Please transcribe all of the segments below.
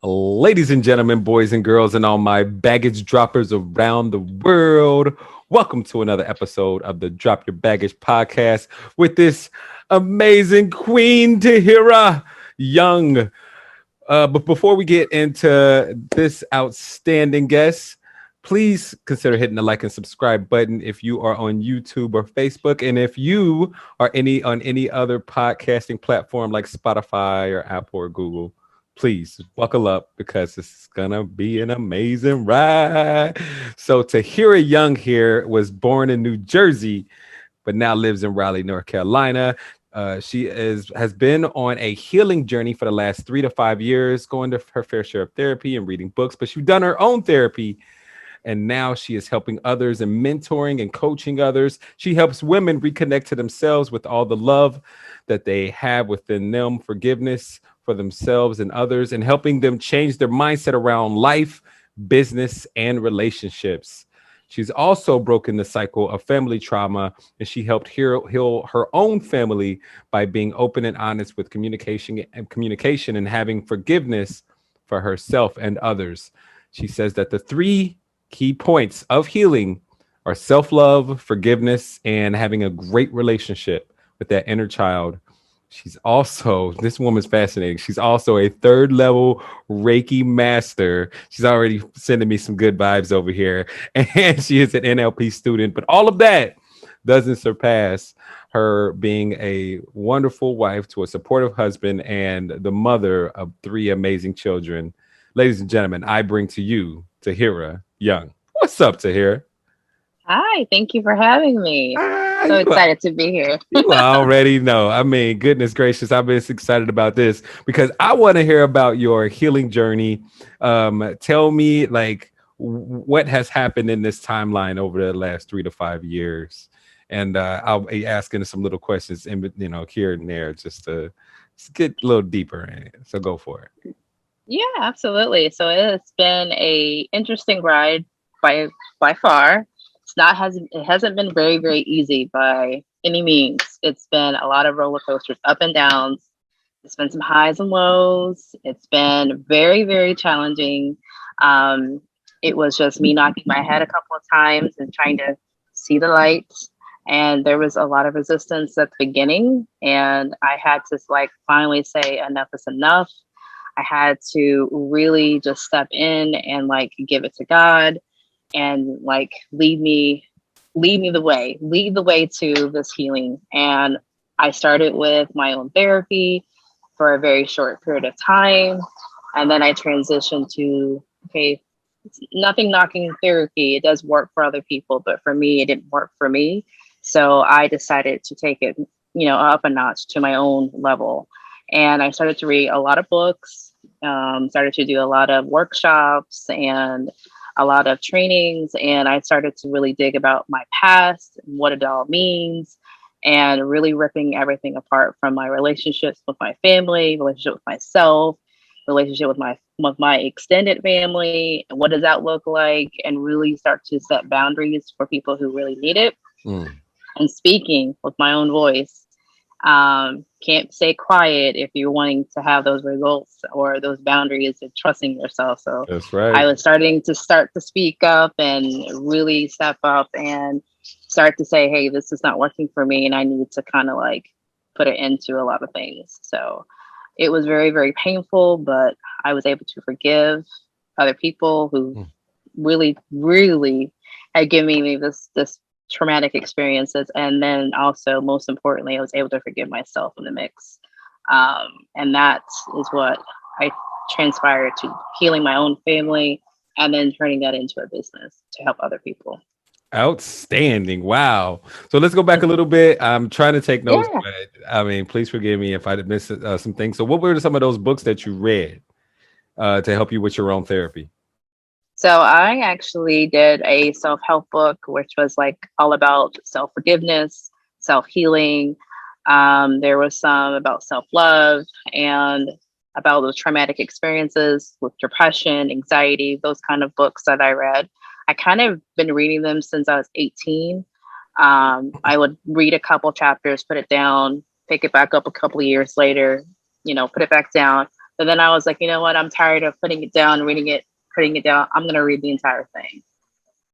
Ladies and gentlemen, boys and girls, and all my baggage droppers around the world, welcome to another episode of the Drop Your Baggage podcast with this amazing queen, Taheera Young. But before we get into this outstanding guest, please consider hitting the like and subscribe button if you are on YouTube or Facebook, and if you are on any other podcasting platform like Spotify or Apple or Google. Please buckle up because it's gonna be an amazing ride. So Taheera Young here was born in New Jersey, but now lives in Raleigh, North Carolina. She has been on a healing journey for the last 3 to 5 years, going to her fair share of therapy and reading books, but she's done her own therapy. And now she is helping others and mentoring and coaching others. She helps women reconnect to themselves with all the love that they have within them, forgiveness for themselves and others, and helping them change their mindset around life, business, and relationships. She's also broken the cycle of family trauma, and she helped heal her own family by being open and honest with communication and having forgiveness for herself and others. She says that the three key points of healing are self-love, forgiveness, and having a great relationship with that inner child. This woman's fascinating. She's also a third level Reiki master. She's already sending me some good vibes over here. And she is an NLP student. But all of that doesn't surpass her being a wonderful wife to a supportive husband and the mother of three amazing children. Ladies and gentlemen, I bring to you Taheera Young. What's up, Taheera? Hi, thank you for having me. Ah, So you, excited to be here. you already know. I mean, goodness gracious, I've been excited about this because I want to hear about your healing journey. Tell me, like, what has happened in this timeline over the last 3 to 5 years, and I'll be asking some little questions here and there just get a little deeper in it. So go for it. Yeah, absolutely. So it's been a interesting ride by far. It hasn't been very easy by any means. It's been a lot of roller coasters, up and downs. It's been some highs and lows. It's been very challenging. Um, it was just me knocking my head a couple of times and trying to see the light. And there was a lot of resistance at the beginning, and I had to like finally say enough is enough. I had to really just step in and like give it to God and like lead the way to this healing. And I started with my own therapy for a very short period of time. And then I transitioned to, okay, it's nothing knocking therapy. It does work for other people, but for me, it didn't work for me. So I decided to take it, up a notch to my own level. And I started to read a lot of books, started to do a lot of workshops and a lot of trainings. And I started to really dig about my past, what it all means, and really ripping everything apart from my relationships with my family, relationship with myself, relationship with my extended family, and what does that look like, and really start to set boundaries for people who really need it. Mm. And speaking with my own voice. Can't stay quiet if you're wanting to have those results or those boundaries and trusting yourself. So That's I right. was start to speak up and really step up and start to say, hey, this is not working for me. And I need to kind of like put an end to a lot of things. So it was very painful, but I was able to forgive other people who Mm. really had given me this traumatic experiences, and then also most importantly I was able to forgive myself in the mix, and that is what I transpired to healing my own family and then turning that into a business to help other people. Outstanding. Wow. So let's go back a little bit. I'm trying to take notes, Yeah. but I mean, please forgive me if I did miss some things. So, what were some of those books that you read to help you with your own therapy? So I actually did a self-help book, which was like all about self-forgiveness, self-healing. There was some about self-love and about those traumatic experiences with depression, anxiety, those kind of books that I read. I kind of been reading them since I was 18. I would read a couple chapters, put it down, pick it back up a couple of years later, put it back down. But then I was like, you know what? I'm tired of putting it down, reading it, putting it down. I'm going to read the entire thing.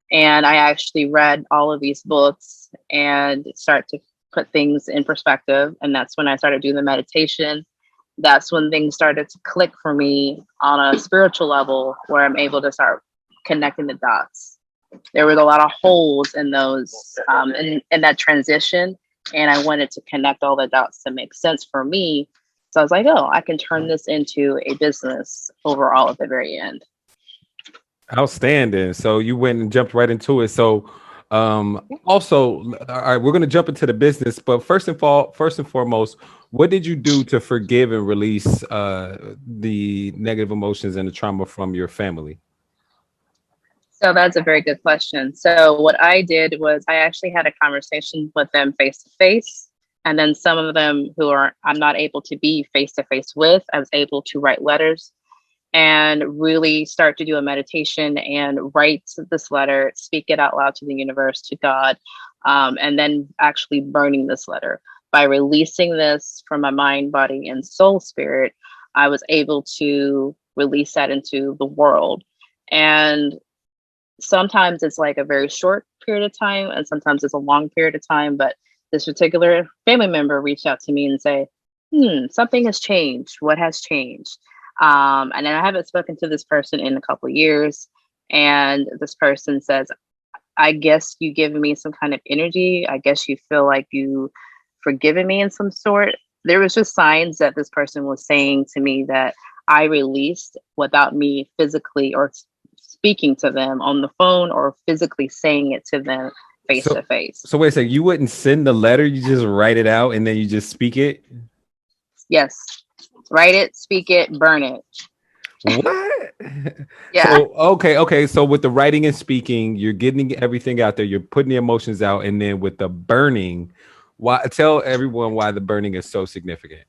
And I actually read all of these books and start to put things in perspective. And that's when I started doing the meditation. That's when things started to click for me on a spiritual level where I'm able to start connecting the dots. There was a lot of holes in those, in that transition. And I wanted to connect all the dots to make sense for me. So I was like, oh, I can turn this into a business overall at the very end. Outstanding. So you went and jumped right into it. So also, all right, we're gonna jump into the business, but first and foremost, what did you do to forgive and release the negative emotions and the trauma from your family? So that's a very good question. So what I did was I actually had a conversation with them face to face. And then some of them who are I'm not able to be face to face with, I was able to write letters and really start to do a meditation and write this letter, speak it out loud to the universe, to God, and then actually burning this letter. By releasing this from my mind, body, and soul spirit, I was able to release that into the world. And sometimes it's like a very short period of time, and sometimes it's a long period of time. But this particular family member reached out to me and say, something has changed. What has changed? And then I haven't spoken to this person in a couple of years. And this person says, I guess you given me some kind of energy. I guess you feel like you forgiven me in some sort. There was just signs that this person was saying to me that I released without me physically or speaking to them on the phone or physically saying it to them face So to face. so wait a second, you wouldn't send the letter, you just write it out and then you just speak it? Yes. Write it, speak it, burn it. What? Yeah. So okay. So with the writing and speaking, you're getting everything out there, you're putting the emotions out, and then with the burning, why tell everyone why the burning is so significant.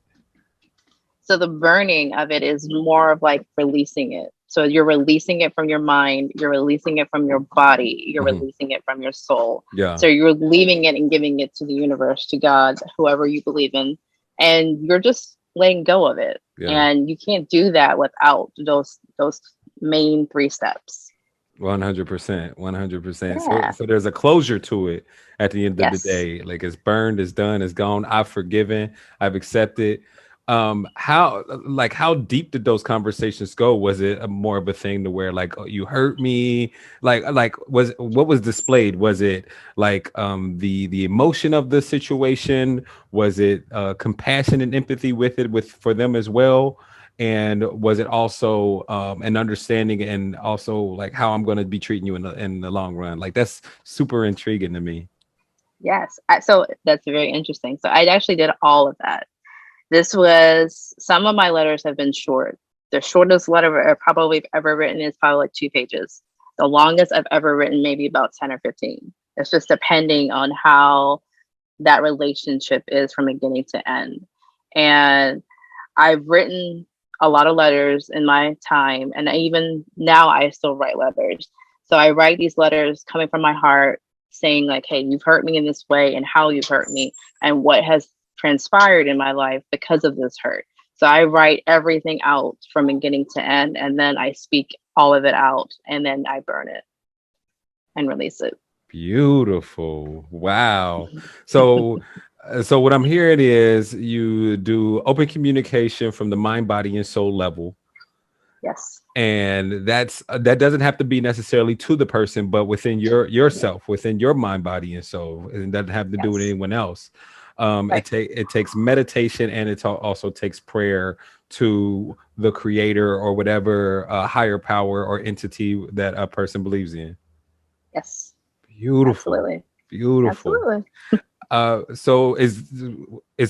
So the burning of it is more of like releasing it. So you're releasing it from your mind, you're releasing it from your body, you're Hmm. releasing it from your soul. Yeah, So you're leaving it and giving it to the universe, to God, whoever you believe in, and you're just letting go of it. yeah. And you can't do that without those main three steps. 100%, 100%. So Yeah. so there's a closure to it at the end of the Yes. day. Like it's burned, it's done, it's gone. I've forgiven, I've accepted. How deep did those conversations go? Was it a more of a thing to where like, oh, you hurt me? Like was what was displayed? Was it like the emotion of the situation? Was it compassion and empathy with it with for them as well? And was it also an understanding and also like how I'm going to be treating you in the long run? Like that's super intriguing to me. Yes. So that's very interesting. So I actually did all of that. This was some of my letters have been short. The shortest letter I've probably ever written is probably like 2 pages. The longest I've ever written, maybe about 10 or 15. It's just depending on how that relationship is from beginning to end. And I've written a lot of letters in my time, and even now I still write letters. So I write these letters coming from my heart, saying like, "Hey, you've hurt me in this way, and how you've hurt me, and what has transpired in my life because of this hurt." So I write everything out from beginning to end, and then I speak all of it out, and then I burn it and release it. Beautiful. Wow. So so what I'm hearing is you do open communication from the mind, body, and soul level. Yes. And that doesn't have to be necessarily to the person, but within yourself, within your mind, body, and soul. And doesn't have to do with Yes. anyone else. Right. It takes meditation, and also takes prayer to the creator or whatever higher power or entity that a person believes in. Yes. Beautiful, Absolutely. beautiful. Absolutely. So is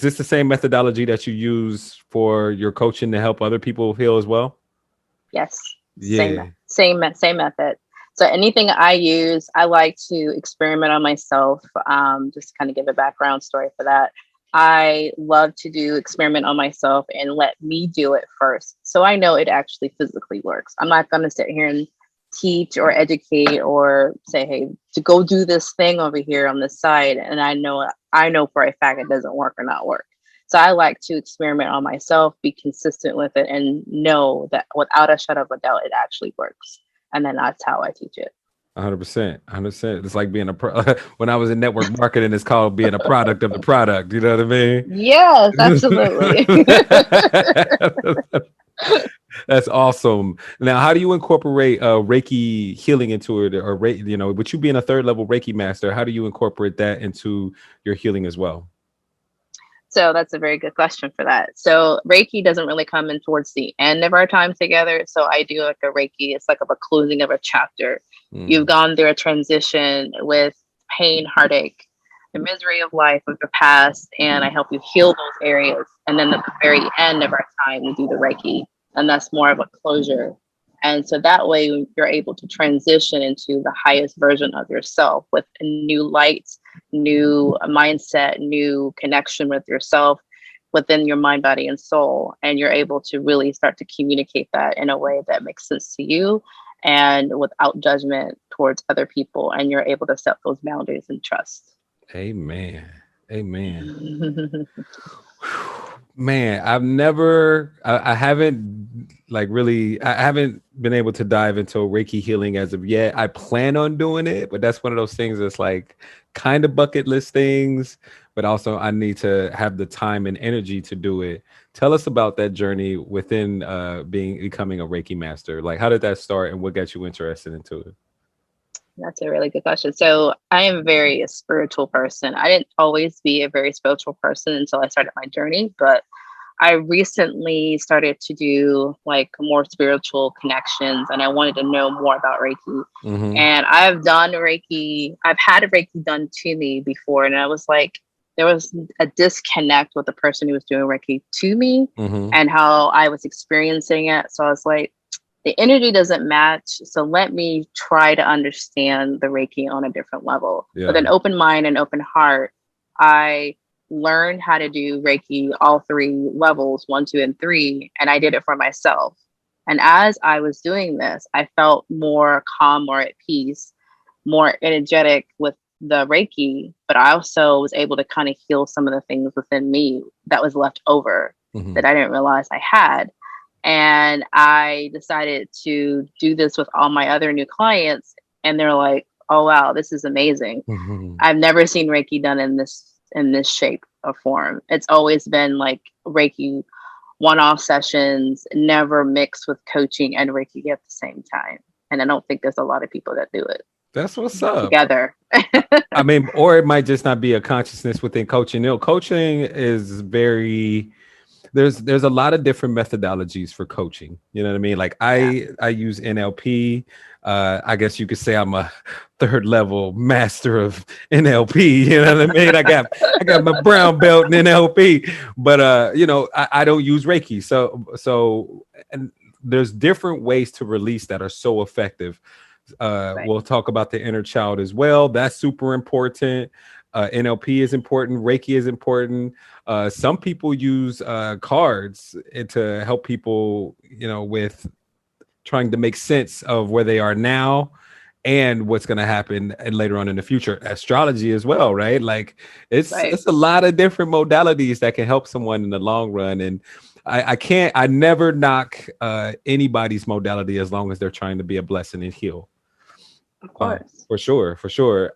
this the same methodology that you use for your coaching to help other people heal as well? Yes, Yeah. same method. So anything I use, I like to experiment on myself. Just kind of give a background story for that. I love to do experiment on myself and let me do it first, so I know it actually physically works. I'm not going to sit here and teach or educate or say, "Hey, to go do this thing over here on this side," and I know for a fact it doesn't work or not work. So I like to experiment on myself, be consistent with it, and know that without a shadow of a doubt, it actually works. And then that's how I teach it. 100%, 100%. It's like being a when I was in network marketing, it's called being a product of the product. You know what I mean? Yes, absolutely. That's awesome. Now, how do you incorporate Reiki healing into it, or with you being a third level Reiki master, how do you incorporate that into your healing as well? So that's a very good question for that. So Reiki doesn't really come in towards the end of our time together. So I do like a Reiki. It's like a closing of a chapter. You've Mm. gone through a transition with pain, heartache, the misery of life, of the past, and I help you heal those areas. And then at the very end of our time, we do the Reiki, and that's more of a closure. And so that way, you're able to transition into the highest version of yourself with a new light, new mindset, new connection with yourself within your mind, body, and soul. And you're able to really start to communicate that in a way that makes sense to you and without judgment towards other people. And you're able to set those boundaries and trust. Amen. Amen. Man, I haven't like really, I haven't been able to dive into Reiki healing as of yet. I plan on doing it, but that's one of those things that's like kind of bucket list things, but also I need to have the time and energy to do it. Tell us about that journey within becoming a Reiki master. Like, how did that start and what got you interested into it? That's a really good question. So I am very a spiritual person. I didn't always be a very spiritual person until I started my journey, but I recently started to do like more spiritual connections and I wanted to know more about Reiki. Mm-hmm. And I've done Reiki, I've had a Reiki done to me before. And I was like, there was a disconnect with the person who was doing Reiki to me Mm-hmm. and how I was experiencing it. So I was like, the energy doesn't match. So let me try to understand the Reiki on a different level. With Yeah. an open mind and open heart, I learned how to do Reiki all three levels, 1, 2, and 3, and I did it for myself. And as I was doing this, I felt more calm, more at peace, more energetic with the Reiki, but I also was able to kind of heal some of the things within me that was left over Mm-hmm. that I didn't realize I had. And I decided to do this with all my other new clients. And they're like, oh, wow, this is amazing. Mm-hmm. I've never seen Reiki done in this shape or form. It's always been like Reiki one-off sessions, never mixed with coaching and Reiki at the same time. And I don't think there's a lot of people that do it That's what's up. together. I mean, or it might just not be a consciousness within coaching. Coaching is very there's a lot of different methodologies for coaching. You know what I mean? Like Yeah, I use NLP. I guess you could say I'm a third level master of NLP. You know what I mean? I got my brown belt in NLP, but I don't use Reiki. So and there's different ways to release that are so effective. right. We'll talk about the inner child as well. That's super important. NLP is important. Reiki is important. Some people use cards to help people, with trying to make sense of where they are now and what's going to happen and later on in the future. Astrology as well, right? Like Right. it's a lot of different modalities that can help someone in the long run. And I never knock anybody's modality as long as they're trying to be a blessing and heal. Of course. For sure, for sure.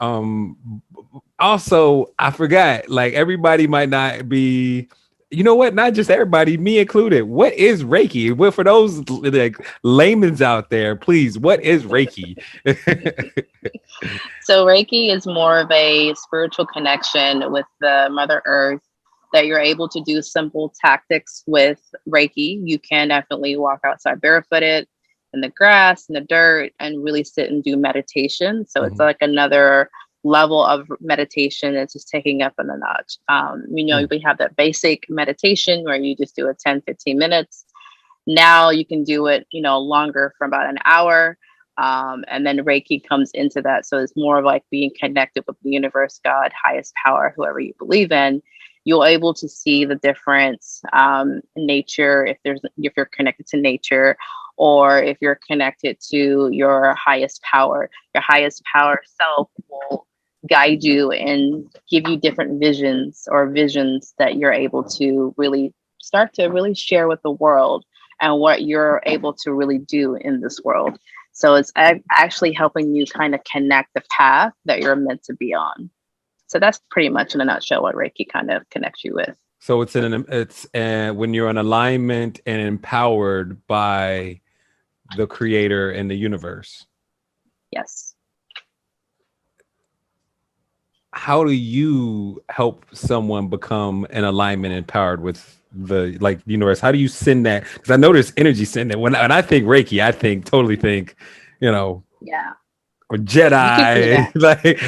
Also, I forgot, like everybody might not be, you know what? Not just everybody, me included. What is Reiki? Well, for those like laymen's out there, please, what is Reiki? So Reiki is more of a spiritual connection with the Mother Earth that you're able to do simple tactics with Reiki. You can definitely walk outside barefooted in the grass, in the dirt, and really sit and do meditation. So it's Mhm. like another level of meditation. It's just taking up a notch. Mm. We have that basic meditation where you just do it 10, 15 minutes. Now you can do it, longer for about an hour. And then Reiki comes into that. So it's more of like being connected with the universe, God, highest power, whoever you believe in. You're able to see the difference in nature, if you're connected to nature, or if you're connected to your highest power self will guide you and give you different visions that you're able to really start to really share with the world and what you're able to really do in this world. So it's actually helping you kind of connect the path that you're meant to be on. So that's pretty much in a nutshell what Reiki kind of connects you with. So it's when you're in alignment and empowered by the creator and the universe. Yes. How do you help someone become in alignment and empowered with the like universe? How do you send that? Because I know there's energy sending. When I think Reiki, I totally think, you know, Yeah. or You can see Jedi, that. like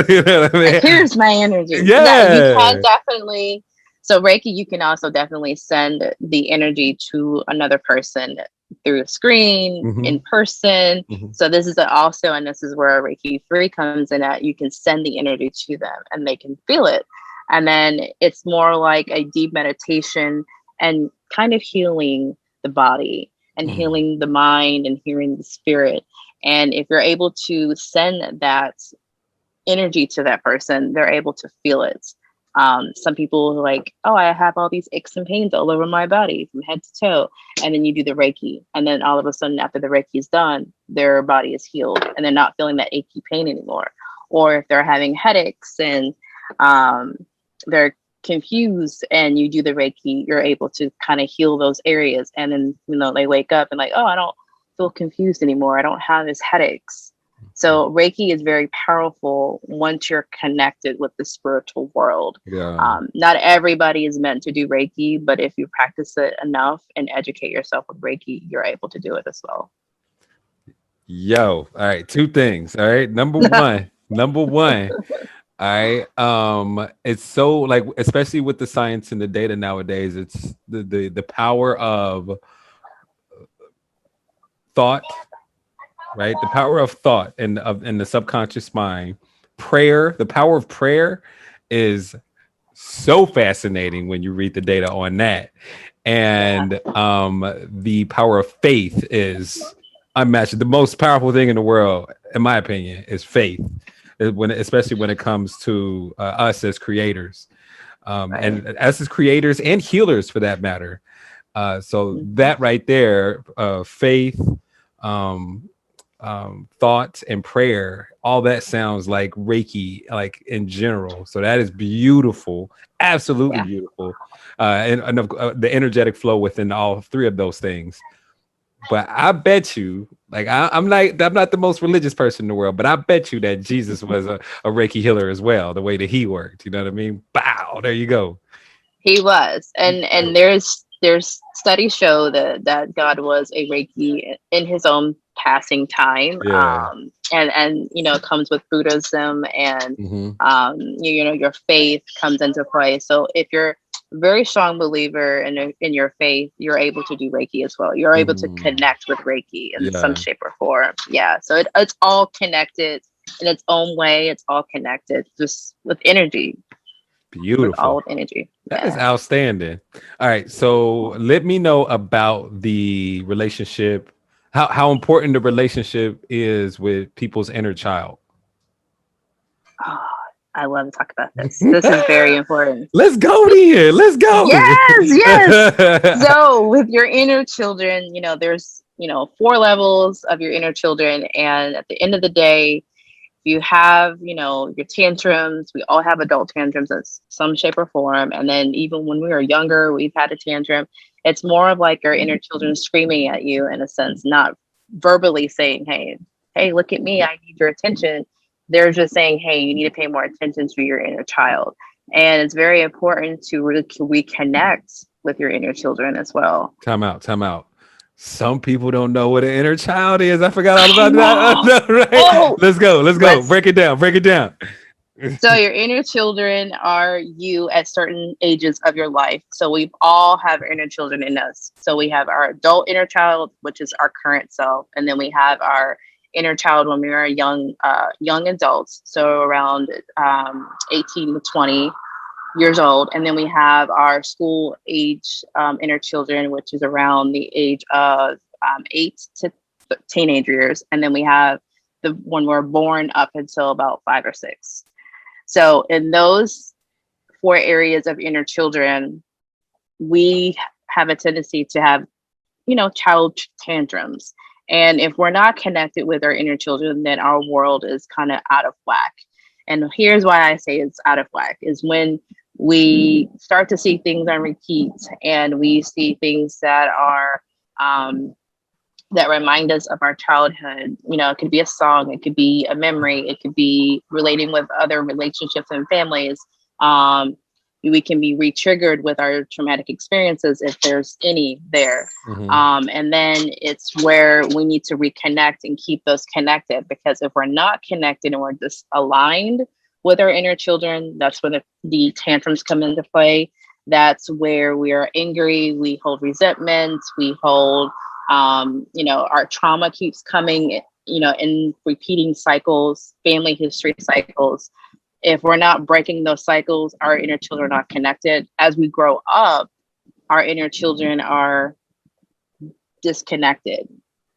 you know what I mean? Here's my energy. That you can Yeah. definitely. So Reiki, you can also definitely send the energy to another person through a screen, Hmm. in person. Hmm. So this is also, and this is where Reiki 3 comes in at. You can send the energy to them and they can feel it. And then it's more like a deep meditation and kind of healing the body and Hmm. healing the mind and healing the spirit. And if you're able to send that energy to that person, they're able to feel it. Some people are like, oh, I have all these aches and pains all over my body from head to toe. And then you do the Reiki. And then all of a sudden, after the Reiki is done, their body is healed and they're not feeling that achy pain anymore. Or if they're having headaches and um, they're confused and you do the Reiki, you're able to kind of heal those areas. And then, they wake up and like, oh, I don't feel confused anymore. I don't have this headaches. So Reiki is very powerful once you're connected with the spiritual world. Yeah. Not everybody is meant to do Reiki, but if you practice it enough and educate yourself with Reiki, you're able to do it as well. Yo. All right. Two things. All right. Number one. Number one. All right. It's so like, especially with the science and the data nowadays, it's the power of thought, right? The power of thought and of in the subconscious mind. Prayer, the power of prayer is so fascinating when you read the data on that. Yeah. And the power of faith is unmatched. The most powerful thing in the world, in my opinion, is faith. Especially when it comes to us as creators, Right. and us as creators and healers, for that matter. So Mhm. that right there, faith, um, thoughts, and prayer, all that sounds like Reiki, like in general. So that is beautiful, absolutely Yeah. beautiful, and the energetic flow within all three of those things. But I bet you, like I'm not the most religious person in the world, but I bet you that Jesus was a Reiki healer as well, the way that he worked. You know what I mean? Bow, there you go. He was, and there's studies show that God was a Reiki in his own passing time, Yeah. and it comes with Buddhism and Hmm. your faith comes into play. So if you're a very strong believer in your faith, you're able to do Reiki as well. You're able to Hmm. connect with Reiki in some Yeah. shape or form. Yeah, so it's all connected in its own way. It's all connected just with energy, with all Beautiful. of energy. That is Yeah. outstanding. All right. So let me know about the relationship, how important the relationship is with people's inner child. Oh, I love to talk about this. This is very important. Let's go then. Let's go. Yes, yes. So with your inner children, there's, 4 levels of your inner children. And at the end of the day, you have, your tantrums. We all have adult tantrums in some shape or form. And then even when we were younger, we've had a tantrum. It's more of like your inner children screaming at you in a sense, not verbally saying, hey, look at me. I need your attention. They're just saying, hey, you need to pay more attention to your inner child. And it's very important to really reconnect with your inner children as well. Time out. Time out. Some people don't know what an inner child is. I forgot all I about that. know. No, right? Oh, Let's go. Let's go. let's Break it down. Break it down. So your inner children are you at certain ages of your life. So we all have inner children in us. So we have our adult inner child, which is our current self, and then we have our inner child when we are young adults, so around 18 to 20 years old, and then we have our school age inner children, which is around the age of 8 to teenage years, and then we have the when we're born up until about 5 or 6. So in those 4 areas of inner children, we have a tendency to have, child tantrums. And if we're not connected with our inner children, then our world is kind of out of whack. And here's why I say it's out of whack is when we start to see things on repeat and we see things that are that remind us of our childhood. It could be a song, it could be a memory, it could be relating with other relationships and families. We can be re-triggered with our traumatic experiences if there's any there. And then it's where we need to reconnect and keep those connected, because if we're not connected and we're disaligned with our inner children, that's when the tantrums come into play. That's where we are angry, we hold resentment, we hold our trauma keeps coming, in repeating cycles, family history cycles. If we're not breaking those cycles, our inner children are not connected. As we grow up, our inner children are disconnected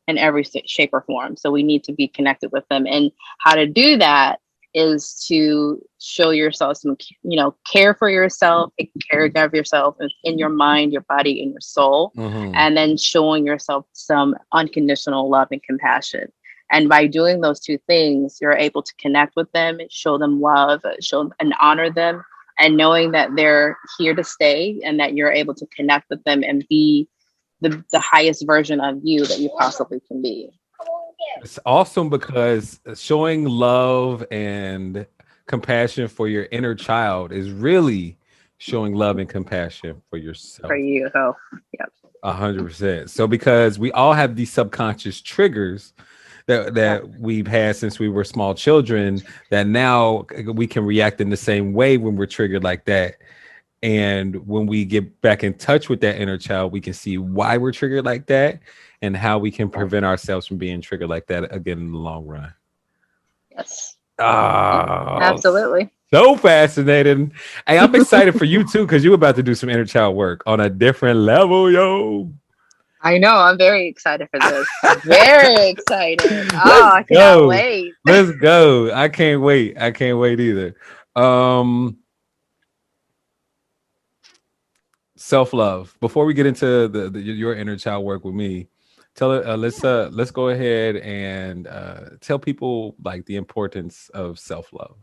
in every shape or form. So we need to be connected with them. And how to do that is to show yourself some, care for yourself, take care of yourself in your mind, your body, and your soul. And then showing yourself some unconditional love and compassion. And by doing those two things, you're able to connect with them, show them love, show and honor them, and knowing that they're here to stay and that you're able to connect with them and be the highest version of you that you possibly can be. It's awesome because showing love and compassion for your inner child is really showing love and compassion for yourself. For you. Oh, yep. 100%. So because we all have these subconscious triggers that we've had since we were small children, that now we can react in the same way when we're triggered like that. And when we get back in touch with that inner child, we can see why we're triggered like that and how we can prevent ourselves from being triggered like that again in the long run. Yes. Oh, absolutely. So fascinating. Hey, I'm excited for you too, because you're about to do some inner child work on a different level, yo. I know. I'm very excited for this. Very excited. Oh, I cannot wait. Let's go. I can't wait. I can't wait either. Self-love. Before we get into your inner child work with me, let's go ahead and tell people like the importance of self-love.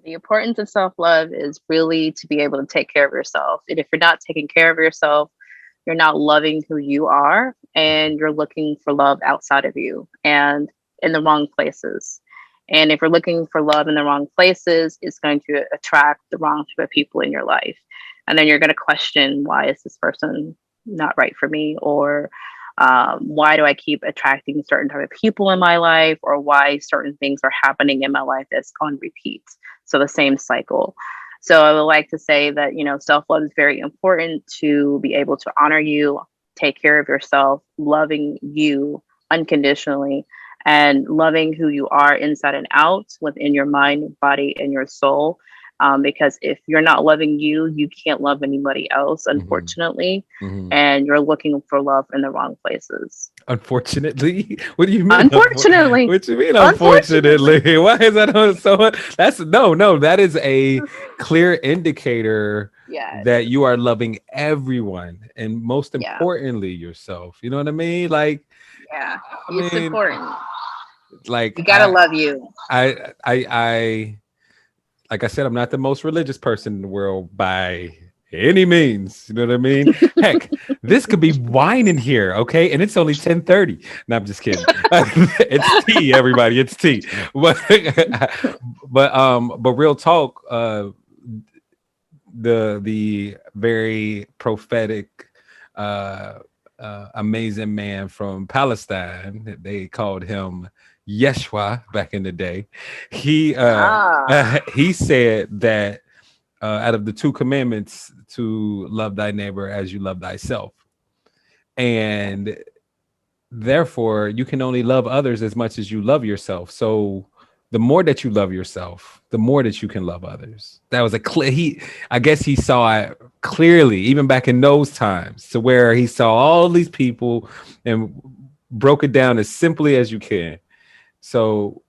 The importance of self-love is really to be able to take care of yourself. And if you're not taking care of yourself, you're not loving who you are, and you're looking for love outside of you and in the wrong places. And if you're looking for love in the wrong places, it's going to attract the wrong type of people in your life. And then you're going to question, why is this person not right for me? Or why do I keep attracting certain type of people in my life? Or why certain things are happening in my life that's on repeat? So the same cycle. So I would like to say that, self-love is very important to be able to honor you, take care of yourself, loving you unconditionally, and loving who you are inside and out within your mind, body, and your soul. Because if you're not loving you, you can't love anybody else, unfortunately. And you're looking for love in the wrong places. Unfortunately? What do you mean? Unfortunately. What you mean, unfortunately? Why is that so? That's no, that is a clear indicator that you are loving everyone, and most importantly, yourself. You know what I mean? Like, it's important. Like, you gotta love you. I like I said, I'm not the most religious person in the world by any means. You know what I mean? Heck, this could be wine in here, okay? And it's only 10:30. No, I'm just kidding. It's tea, everybody. It's tea. But real talk, the very prophetic, amazing man from Palestine, they called him Yeshua back in the day. He said that out of the 2 commandments, to love thy neighbor as you love thyself, and therefore you can only love others as much as you love yourself. So the more that you love yourself, the more that you can love others. That was a clear. I guess he saw it clearly, even back in those times, to where he saw all these people and broke it down as simply as you can. So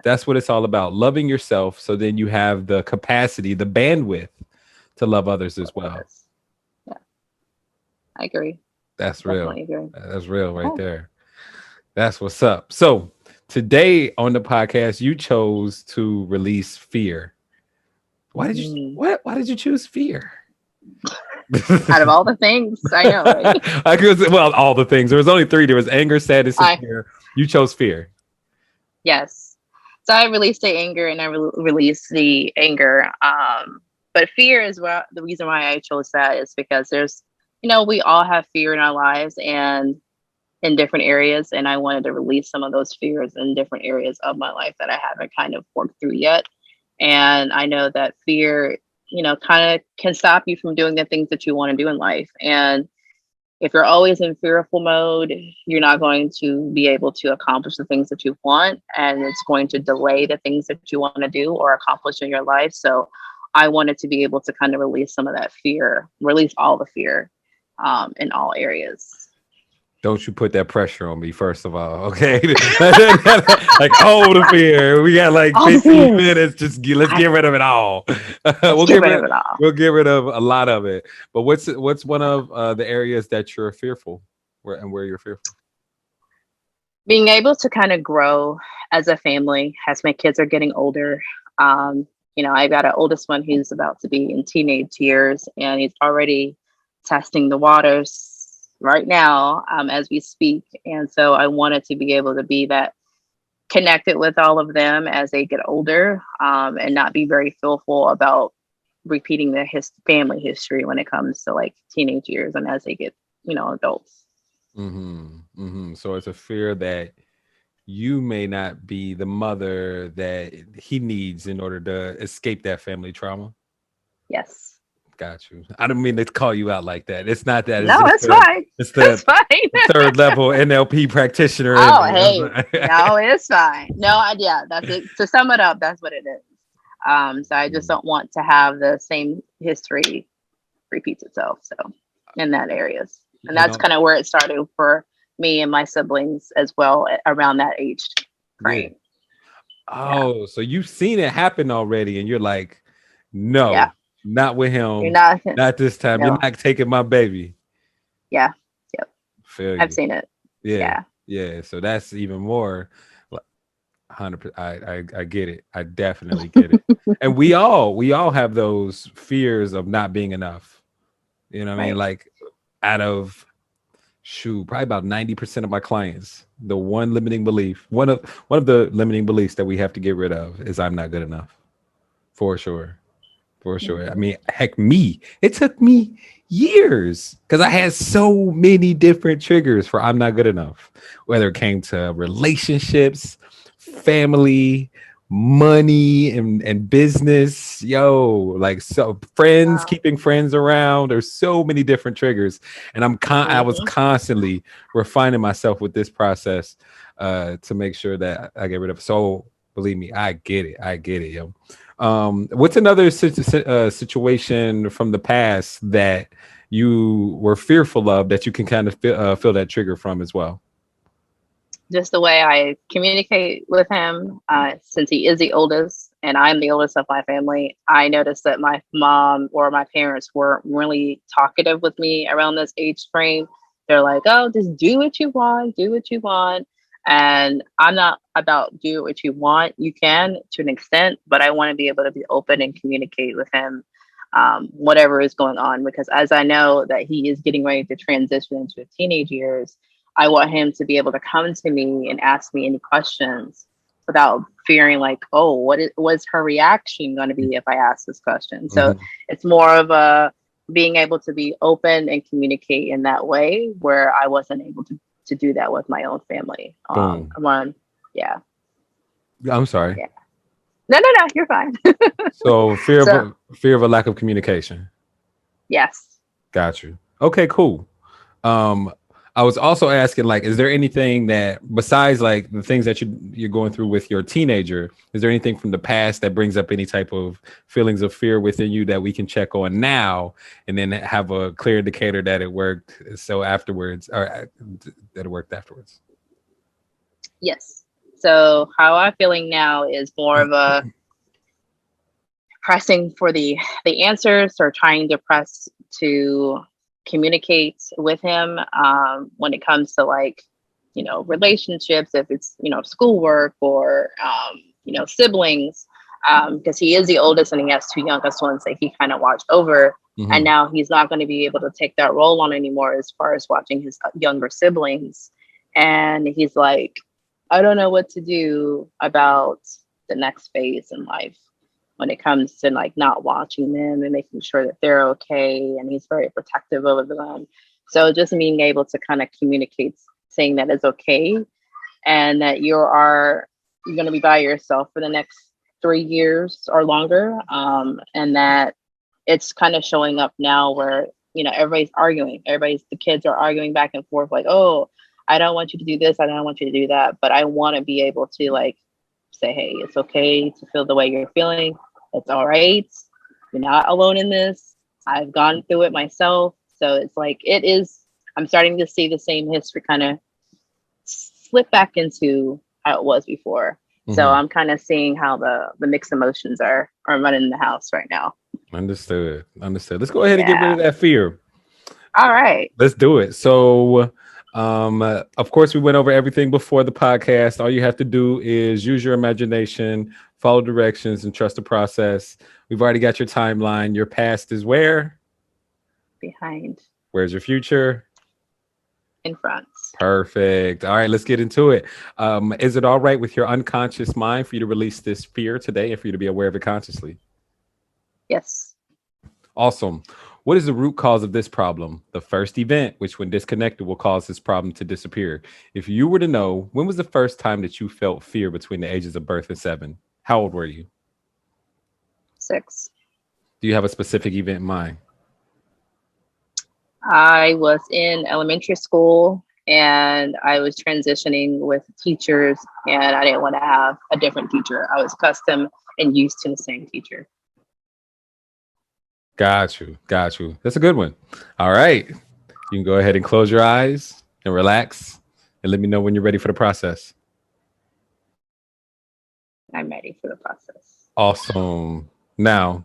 that's what it's all about. Loving yourself. So then you have the capacity, the bandwidth to love others as well. Yeah, I agree. That's real. Definitely agree. That's real right Oh. there. That's what's up. So today on the podcast, you chose to release fear. Mm. Why did you choose fear? Out of all the things, I know, right? I could say, well, all the things. There was only three. There was anger, sadness, and I fear. You chose fear. Yes. So I released the anger and I released the anger. But fear is what the reason why I chose that is because there's, we all have fear in our lives and in different areas. And I wanted to release some of those fears in different areas of my life that I haven't kind of worked through yet. And I know that fear, kind of can stop you from doing the things that you want to do in life. And if you're always in fearful mode, you're not going to be able to accomplish the things that you want, and it's going to delay the things that you want to do or accomplish in your life. So I wanted to be able to kind of release some of that fear, release all the fear in all areas. Don't you put that pressure on me, first of all, okay? Like, hold the fear. We got like All the 15 fear. minutes. Let's get rid of it all. Let's we'll get get rid rid of it all. we'll get rid of a lot of it. But what's one of the areas that you're fearful, where you're fearful? Being able to kind of grow as a family as my kids are getting older. Um, I got an oldest one who's about to be in teenage years, and he's already testing the waters right now as we speak. And so I wanted to be able to be that connected with all of them as they get older, and not be very fearful about repeating the family history when it comes to like teenage years and as they get, adults. So it's a fear that you may not be the mother that he needs in order to escape that family trauma. Yes. Got you. I don't mean to call you out like that. It's not that. It's No, just it's fine. it's It's the fine. third level NLP practitioner in Oh, me. hey, no, it's fine. No, yeah, that's it. To sum it up, that's what it is. So I just don't want to have the same history repeats itself. So in that areas, and You that's know, kind of where it started for me and my siblings as well, around that age yeah. frame. Yeah, Oh, so you've seen it happen already, and you're like, yeah. no, not with You're him, not. not this time. You're No. not taking my baby. Yeah. Yep. Feel I've you. seen it. Yeah, Yeah. yeah. So that's even more. 100%. I get it. I definitely get it. And we all have those fears of not being enough. You know what I mean? Right. Like out of probably about 90% of my clients, the one of the limiting beliefs that we have to get rid of is I'm not good enough. For sure. For sure. I Mhm. mean, heck, it took me years because I had so many different triggers for I'm not good enough, whether it came to relationships, family, money, and business. Yo, like, so friends, Wow. keeping friends around. There's so many different triggers. And I was Mhm. constantly refining myself with this process to make sure that I get rid of. So believe me, I get it. I get it, yo. What's another situation from the past that you were fearful of that you can kind of feel that trigger from as well? Just the way I communicate with him, since he is the oldest and I'm the oldest of my family, I noticed that my mom or my parents weren't really talkative with me around this age frame. They're like, oh, just do what you want, do what you want. And I'm not about do what you want. You can to an extent, but I want to be able to be open and communicate with him, whatever is going on. Because as I know that he is getting ready to transition into teenage years, I want him to be able to come to me and ask me any questions without fearing like, oh, was her reaction going to be if I ask this question? So Mhm. it's more of a being able to be open and communicate in that way where I wasn't able to do that with my own family. Boom. Yeah, I'm sorry. yeah. No, no, no, you're fine. So So fear of a lack of communication. yes. Got you. Okay, cool. Um, I was also asking, like, is there anything that besides like the things that you're going through with your teenager, is there anything from the past that brings up any type of feelings of fear within you that we can check on now, and then have a clear indicator that it worked? So afterwards, or that it worked afterwards. Yes. So how I'm feeling now is more of a pressing for the answers, or trying to press to communicate with him, when it comes to, like, relationships, if it's schoolwork, or siblings, because he is the oldest and he has two youngest ones that he kind of watched over. And Mm-hmm. now he's not going to be able to take that role on anymore as far as watching his younger siblings. And he's like, I don't know what to do about the next phase in life when it comes to, like, not watching them and making sure that they're okay. And he's very protective over them. So just being able to kind of communicate, saying that it's okay, and that you're going to be by yourself for the next 3 years or longer, and that it's kind of showing up now where everybody's arguing. The kids are arguing back and forth, like, oh, I don't want you to do this, I don't want you to do that, but I want to be able to, like, say, hey, it's okay to feel the way you're feeling. It's all right. You're not alone in this. I've gone through it myself. So it's like, it is, I'm starting to see the same history kind of slip back into how it was before. So Mm-hmm. I'm kind of seeing how the mixed emotions are running in the house right now. Understood. Understood. Let's go ahead and get rid Yeah. of that fear. All right. Let's do it. So, of course, we went over everything before the podcast. All you have to do is use your imagination, follow directions, and trust the process. We've already got your timeline. Your past is where? Behind, Where's your future? in front. Perfect. All right, let's get into it. Is it all right with your unconscious mind for you to release this fear today and for you to be aware of it consciously? Yes. Awesome. What is the root cause of this problem? The first event, which when disconnected will cause this problem to disappear. If you were to know, when was the first time that you felt fear between the ages of birth and 7? How old were you? 6. Do you have a specific event in mind? I was in elementary school and I was transitioning with teachers, and I didn't want to have a different teacher. I was accustomed and used to the same teacher. Got you. Got you. That's a good one. All right. You can go ahead and close your eyes and relax and let me know when you're ready for the process. I'm ready for the process. Awesome. Now,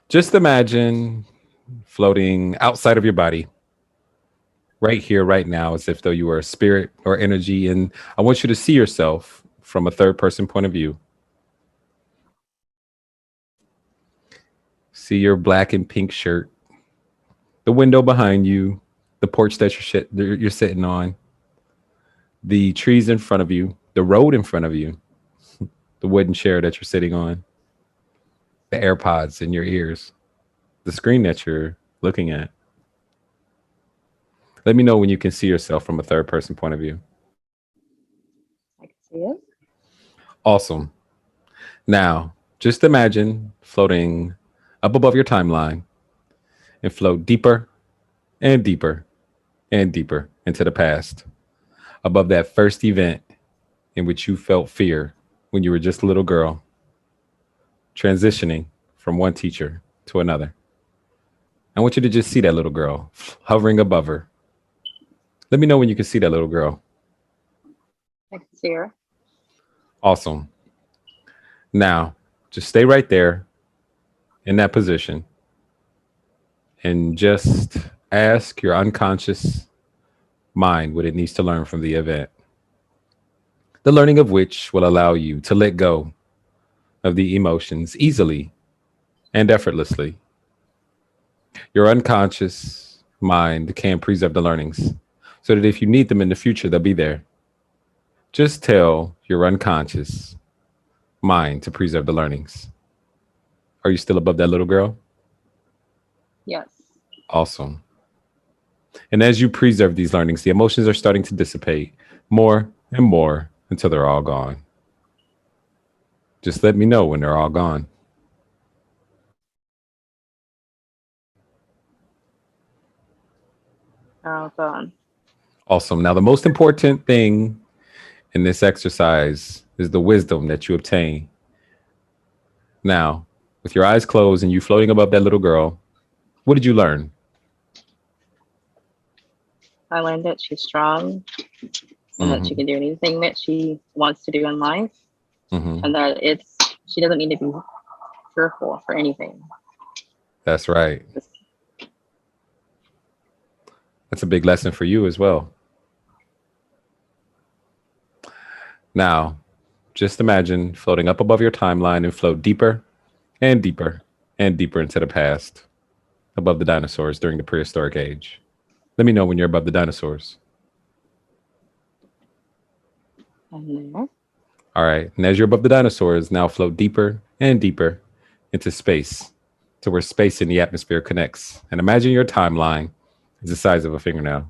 just imagine floating outside of your body right here, right now, as if though you were a spirit or energy. And I want you to see yourself from a third person point of view. See your black and pink shirt, the window behind you, the porch that you're sitting on, the trees in front of you, the road in front of you, the wooden chair that you're sitting on, the AirPods in your ears, the screen that you're looking at. Let me know when you can see yourself from a third person point of view. I can see it. Awesome. Now, just imagine floating up above your timeline and float deeper and deeper and deeper into the past, above that first event in which you felt fear when you were just a little girl, transitioning from one teacher to another. I want you to just see that little girl hovering above her. Let me know when you can see that little girl. I can see her. Awesome. Now, just stay right there in that position and just ask your unconscious mind what it needs to learn from the event. The learning of which will allow you to let go of the emotions easily and effortlessly. Your unconscious mind can preserve the learnings so that if you need them in the future, they'll be there. Just tell your unconscious mind to preserve the learnings. Are you still above that little girl? Yes. Awesome. And as you preserve these learnings, the emotions are starting to dissipate more and more until they're all gone. Just let me know when they're all gone. Oh, gone. Awesome. Now, the most important thing in this exercise is the wisdom that you obtain. Now, with your eyes closed and you floating above that little girl, what did you learn? I learned that she's strong and that she Mm-hmm. can do anything that she wants to do in life, Mm-hmm. and that she doesn't need to be fearful for anything. That's right. Just, That's a big lesson for you as well. Now, just imagine floating up above your timeline and float deeper and deeper and deeper into the past, above the dinosaurs during the prehistoric age. Let me know when you're above the dinosaurs. and there, All right. And as you're above the dinosaurs, now float deeper and deeper into space to where space and the atmosphere connects. And imagine your timeline is the size of a fingernail.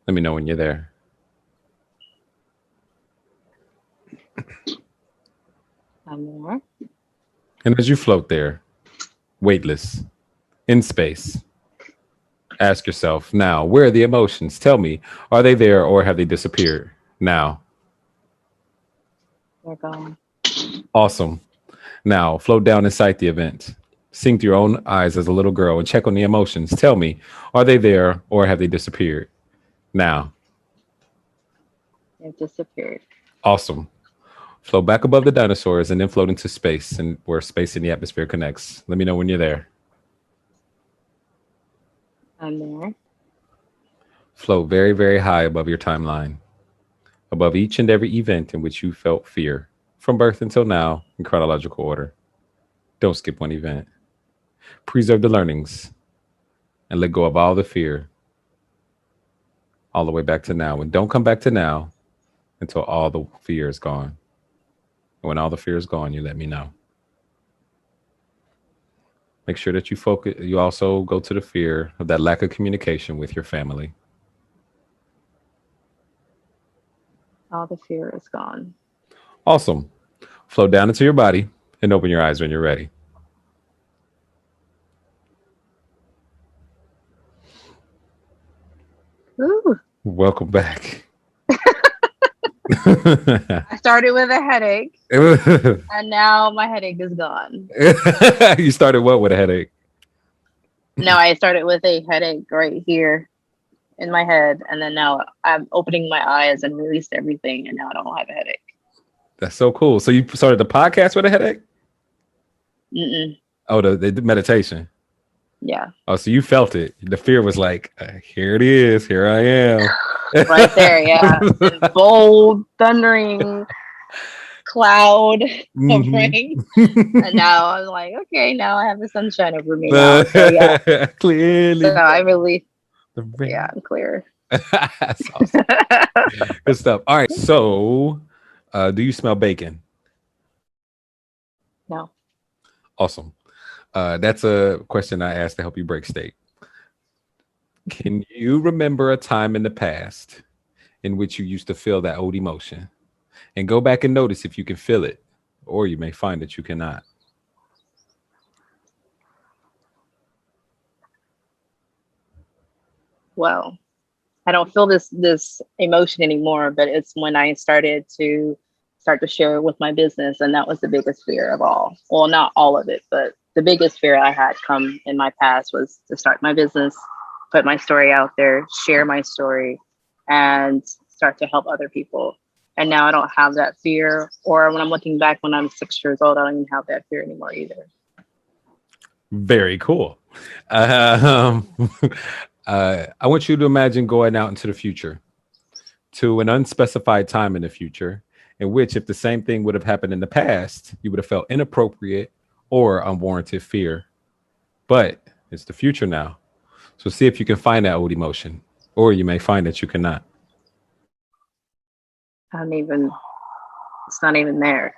Let me know when you're there. and there. And as you float there, weightless, in space, ask yourself now, where are the emotions? Tell me, are they there or have they disappeared? Now, They're gone. awesome. Now, float down inside the event. Sing through your own eyes as a little girl and check on the emotions. Tell me, are they there or have they disappeared? Now, They've disappeared. awesome. Float back above the dinosaurs and then float into space and where space and the atmosphere connects. Let me know when you're there. And there. Float very, very high above your timeline, above each and every event in which you felt fear, from birth until now, in chronological order. Don't skip one event. Preserve the learnings and let go of all the fear all the way back to now. And don't come back to now until all the fear is gone. And when all the fear is gone, you let me know. Make sure that you focus. You also go to the fear of that lack of communication with your family. All the fear is gone. Awesome. Flow down into your body and open your eyes when you're ready. Ooh. Welcome back. I started with a headache, and now my headache is gone. You started what with a headache? No, I started with a headache right here in my head, and then now I'm opening my eyes and released everything, and now I don't have a headache. That's so cool. So you started the podcast with a headache? Mm-mm. Oh, the meditation. Yeah, Oh, so you felt it. The fear was like, here it is. Here I am. right there. Yeah, this bold, thundering cloud of rain, and now I'm like, okay, now I have the sunshine over me now. So yeah, Clearly. so I really, The yeah, rain. I'm clear. That's awesome. Good stuff. All right. So, do you smell bacon? No, Awesome. That's a question I asked to help you break state. Can you remember a time in the past in which you used to feel that old emotion? And go back and notice if you can feel it, or you may find that you cannot. well, I don't feel this emotion anymore, but it's when I start to share with my business, and that was the biggest fear of all. Well, not all of it, but the biggest fear I had come in my past was to start my business, put my story out there, share my story, and start to help other people. And now I don't have that fear. Or when I'm looking back when I'm 6 years old, I don't even have that fear anymore either. Very cool. Um, I want you to imagine going out into the future to an unspecified time in the future, in which, if the same thing would have happened in the past, you would have felt inappropriate or unwarranted fear. But it's the future now. So see if you can find that old emotion, or you may find that you cannot. I don't even, it's not even there.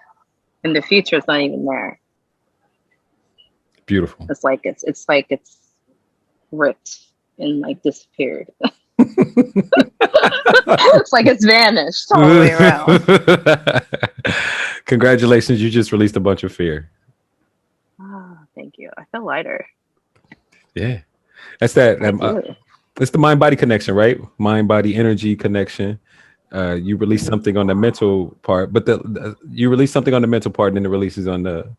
In the future, it's not even there. Beautiful. It's like it's ripped and like disappeared. It's like it's vanished all the way around. Congratulations, you just released a bunch of fear. Oh, thank you. I feel lighter. Yeah. That's that. I do. It's the mind body connection, right? Mind body energy connection. You release Mhm. something on the mental part, but you release something on the mental part, and then it releases on the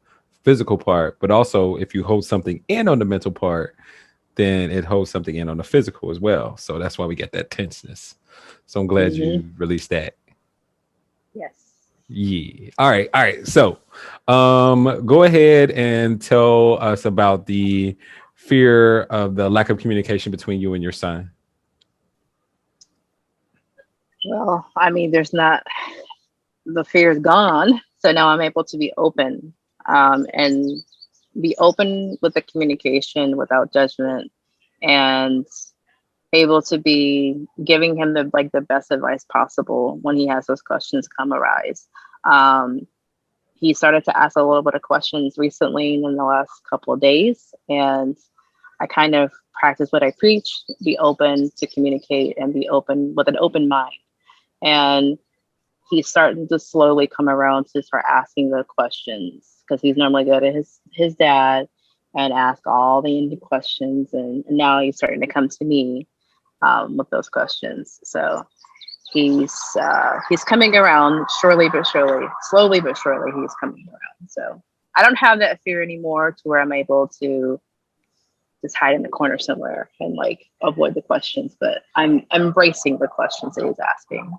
physical part. But also, if you hold something in on the mental part, then it holds something in on the physical as well. So that's why we get that tenseness. So I'm glad Hmm. you released that. Yes. Yeah. All right. All right. So, go ahead and tell us about the fear of the lack of communication between you and your son. Well, I mean, there's not, the fear is gone. So now I'm able to be open, and be open with the communication without judgment, and able to be giving him the like the best advice possible when he has those questions come arise. Um, he started to ask a little bit of questions recently in the last couple of days, and I kind of practice what I preach: be open to communicate and be open with an open mind. And he's starting to slowly come around to start asking the questions because he's normally good at his dad and ask all the questions, and now he's starting to come to me, with those questions. So he's coming around surely but surely, slowly but surely. He's coming around. So I don't have that fear anymore to where I'm able to just hide in the corner somewhere and like avoid the questions. But I'm embracing the questions that he's asking.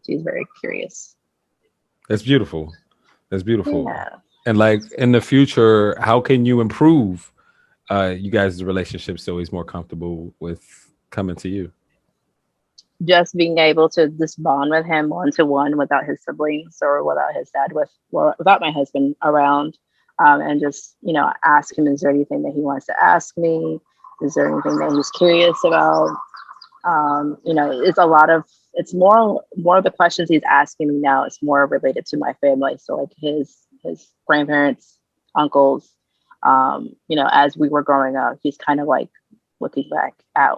She's very curious. That's beautiful. That's beautiful. Yeah. And like in the future, how can you improve you guys' relationship so he's more comfortable with coming to you? Just being able to just bond with him one to one without his siblings or without his dad, with well, without my husband around, and just ask him, is there anything that he wants to ask me? Is there anything that he's curious about? It's a lot of, it's more of the questions he's asking me now. It's more related to my family, so like his grandparents, uncles. As we were growing up, he's kind of like looking back at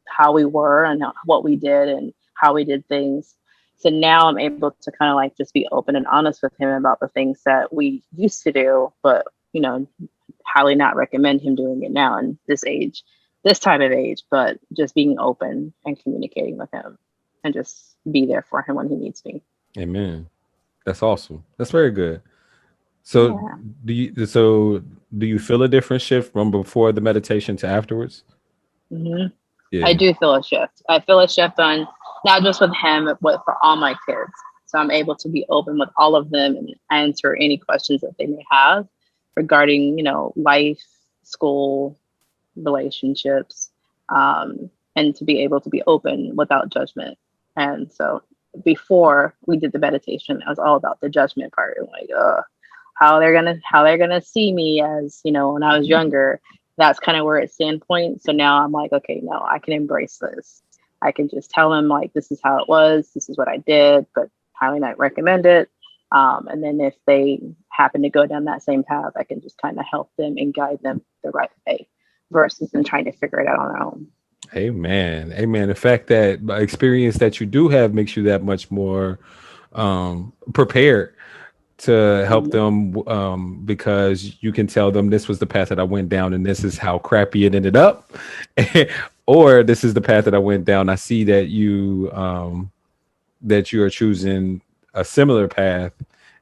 how we were and what we did and how we did things. So now I'm able to kind of like just be open and honest with him about the things that we used to do, but highly not recommend him doing it now in this age, this time of age, but just being open and communicating with him and just be there for him when he needs me. Amen. That's awesome. That's very good. So Yeah. do you feel a different shift from before the meditation to afterwards? Hmm. I Yeah. do feel a shift. I feel a shift on not just with him, but for all my kids. So I'm able to be open with all of them and answer any questions that they may have regarding, life, school, relationships, and to be able to be open without judgment. And so before we did the meditation, it was all about the judgment part and like, how they're gonna see me as when I was younger. That's kind of where it standpoint. So now I'm like, okay, no, I can embrace this. I can just tell them like, this is how it was, this is what I did, but highly not recommend it. And then if they happen to go down that same path, I can just kind of help them and guide them the right way versus them trying to figure it out on their own. Amen. Amen. The fact that experience that you do have makes you that much more prepared to help Mhm. them, because you can tell them this was the path that I went down and this is how crappy it ended up. Or this is the path that I went down. I see that you are choosing a similar path,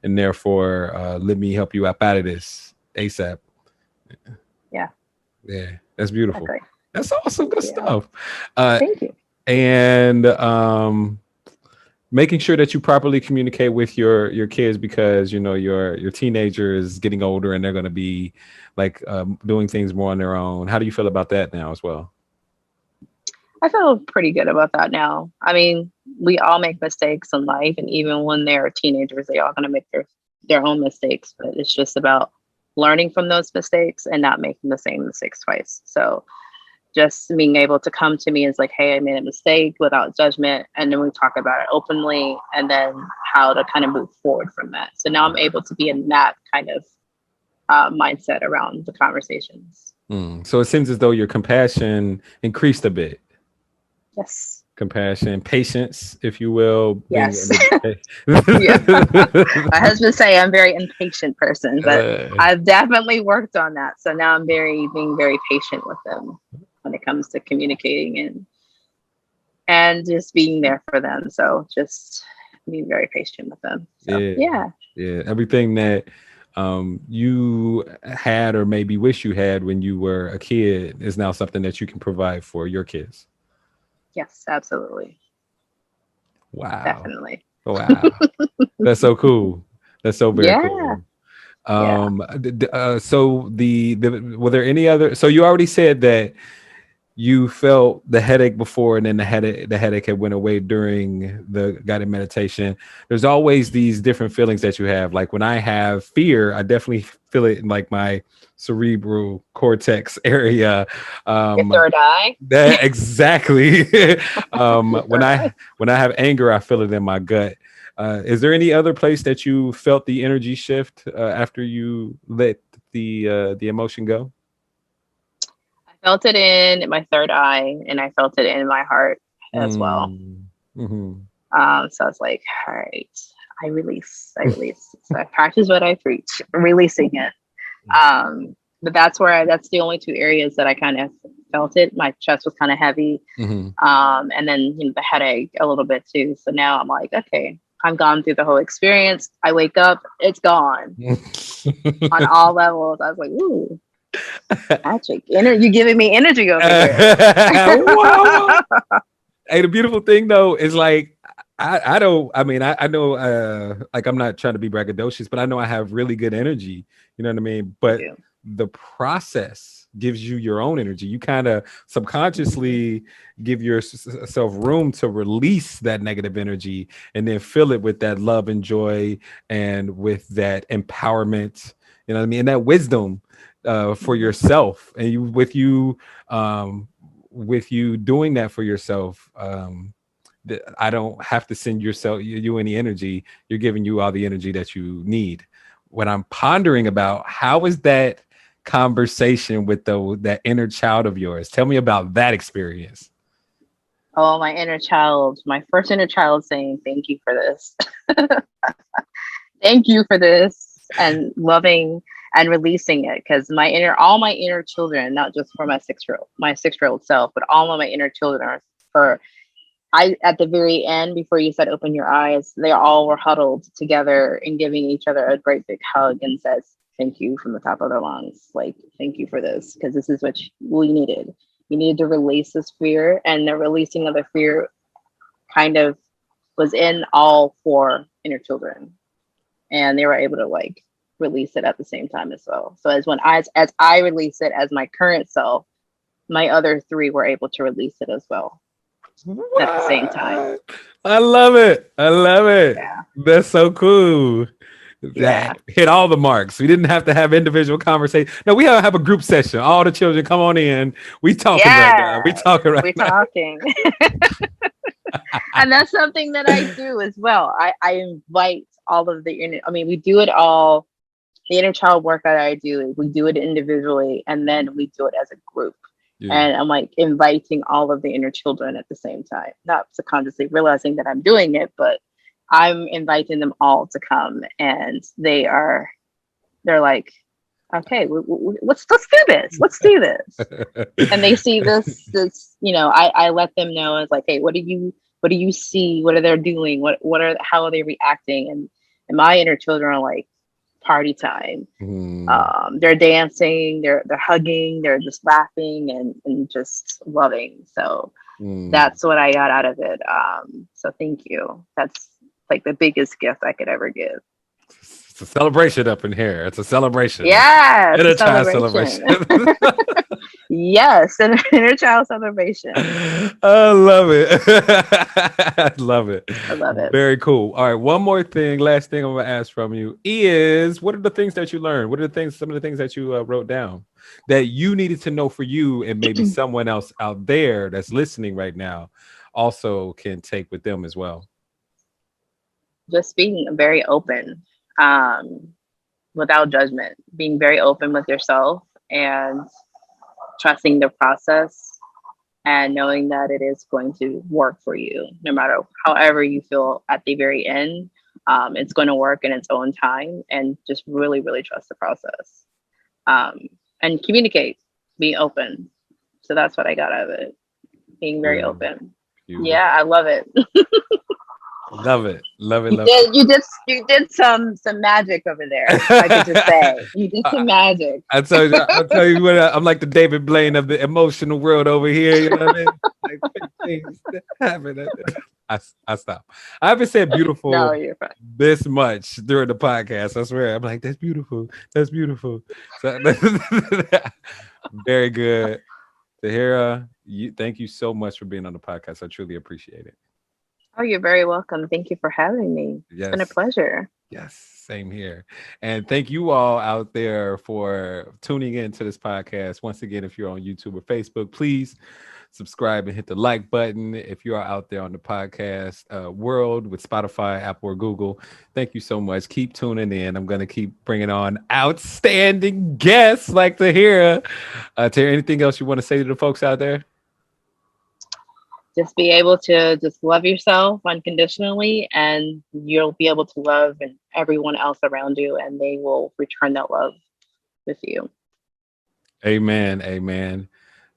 and therefore let me help you out of this ASAP. Yeah, Yeah, that's beautiful. exactly. That's awesome. Good Yeah. stuff. Uh, Thank you. and making sure that you properly communicate with your kids, because your teenager is getting older and they're going to be like doing things more on their own. How do you feel about that now as well? I feel pretty good about that now. I mean, we all make mistakes in life, and even when they're teenagers, they all gonna make their own mistakes. But it's just about learning from those mistakes and not making the same mistakes twice. So just being able to come to me is like, hey, I made a mistake without judgment, and then we talk about it openly, and then how to kind of move forward from that. So now I'm able to be in that kind of mindset around the conversations. So it seems as though your compassion increased a bit. Yes. Compassion, patience, if you will, being Yes. able to. Yeah. My husband say I'm a very impatient person, but uh, I've definitely worked on that. So now I'm being very patient with them when it comes to communicating and just being there for them. So just being very patient with them. So yeah, yeah. yeah. Everything that you had or maybe wish you had when you were a kid is now something that you can provide for your kids. Yes, absolutely. Wow. definitely. Wow. That's so cool. That's so very Yeah, cool. yeah. So were there any other, so you already said that you felt the headache before and then the headache had went away during the guided meditation. There's always these different feelings that you have. Like when I have fear, I definitely feel it in like my cerebral cortex area. Your um third eye. that exactly. Your When third eye. I have anger, I feel it in my gut. Is there any other place that you felt the energy shift after you let the emotion go? I felt it in my third eye, and I felt it in my heart as well. Mm. Hmm. So I was like, all right, I release, I release. So I practice what I preach, releasing it. But that's the only two areas that I kind of felt it. My chest was kind of heavy. Hmm. And then the headache a little bit too. So now I'm like, okay, I've gone through the whole experience. I wake up, it's gone on all levels. I was like, ooh, magic. You giving me energy over here. Whoa. Hey, the beautiful thing though is like I don't, I mean I know like I'm not trying to be braggadocious, but I know I have really good energy. You know what I mean? You But do. the process gives you your own energy. You kind of Mhm. subconsciously give yourself room to release that negative energy and then fill it with that love and joy and with that empowerment, you know what I mean? And that wisdom for Mhm. yourself. And um with you doing that for yourself, I don't have to send you any energy. You're giving you all the energy that you need. What I'm pondering about, how is that conversation with that inner child of yours? Tell me about that experience. Oh, my inner child, my first inner child saying, thank you for this. Thank you for this, and loving and releasing it, because all my inner children, not just for my 6 year old self, but all of my inner children are for. I At the very end, before you said open your eyes, they all were huddled together and giving each other a great big hug and says thank you from the top of their lungs. Like, thank you for this, because this is what we needed. You needed to release this fear, and the releasing of the fear kind of was in all 4 inner children, and they were able to like release it at the same time as well. So as I release it as my current self, my other 3 were able to release it as well at the same time. What? I love it. I love it. Yeah. That's so cool. That Yeah. hit all the marks. We didn't have to have individual conversation. No, we have a group session. All the children come on in. We talking right now. We Yeah. talking right We're now. talking. And that's something that I do as well. I invite all of the inner, I mean, we do it all. The inner child work that I do, we do it individually, and then we do it as a group. Yeah. And I'm like inviting all of the inner children at the same time, not subconsciously realizing that I'm doing it, but I'm inviting them all to come, and they're like, okay, let's do this, let's do this. And they see this, I let them know, as like, hey, what do you see, what are they doing, how are they reacting? And my inner children are like, party time. Mm, They're dancing, they're hugging, they're just laughing and just loving. So mm. that's what I got out of it. So thank you. That's like the biggest gift I could ever give. It's a celebration up in here. It's a celebration. Yeah, And it's a a child celebration. celebration. Yes, an inner child celebration. I love it. I love it. I love it. Very cool. All right. One more thing. Last thing I'm going to ask from you is, what are the things that you learned? What are some of the things that you wrote down that you needed to know for you, and maybe someone else out there that's listening right now also can take with them as well? Just being very open, um, without judgment, being very open with yourself and trusting the process, and knowing that it is going to work for you no matter however you feel at the very end. It's going to work in its own time, and just really, really trust the process, um, and communicate, be open. So that's what I got out of it, being very Beautiful. open. Beautiful. Yeah, I love it. Love it. Love it. You Love it. did, you did some magic over there, if I could just say. You did some magic. I'll tell you what, I'm like the David Blaine of the emotional world over here. You know what I mean? Like, things that happen. I stop. I haven't said No, beautiful you're fine. this much during the podcast. I swear. I'm like, that's beautiful. That's beautiful. So very good. Tahira, thank you so much for being on the podcast. I truly appreciate it. Oh, you're very welcome. Thank you for having me. It's been a Yes. pleasure. Yes, same here. And thank you all out there for tuning in to this podcast. Once again, if you're on YouTube or Facebook, please subscribe and hit the like button. If you are out there on the podcast world with Spotify, Apple, or Google, thank you so much. Keep tuning in. I'm going to keep bringing on outstanding guests like Tahira. Tahira, anything else you want to say to the folks out there? Just be able to just love yourself unconditionally, and you'll be able to love and everyone else around you, and they will return that love with you. Amen. Amen.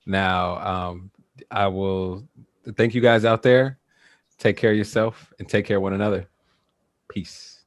Now, I will thank you guys out there. Take care of yourself and take care of one another. Peace.